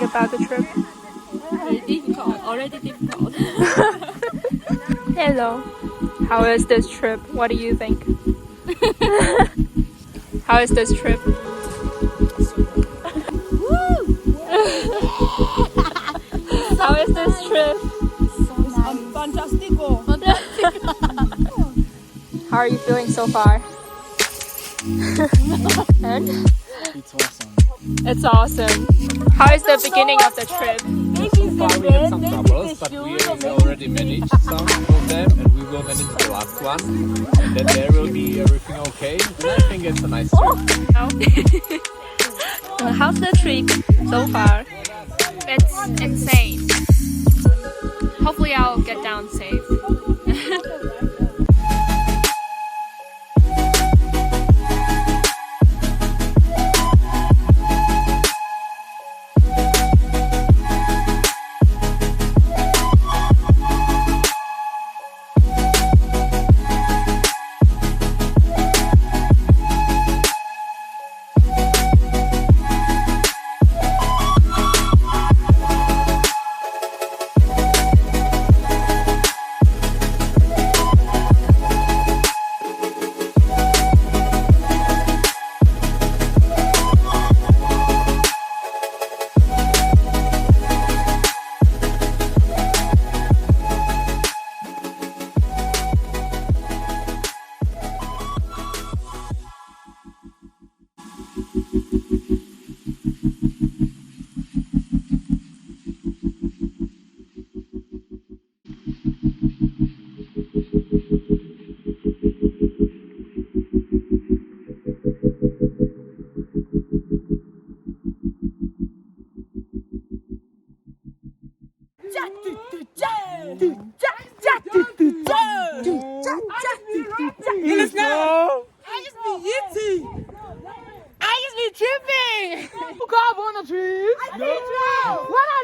about the trip? Already difficult. Hello. How is this trip? What do you think? How is this trip? How is this trip? Fantastico. How are you feeling so far? And? It's awesome. It's awesome. How is the beginning of the trip? So far we had some troubles, but we already managed some of them, and we will manage the last one. And then there will be everything okay. And I think it's a nice trip. How's the trip so far? It's insane. Hopefully I'll get down safe. Tripping! Oh God, wanna trip? No! Wanna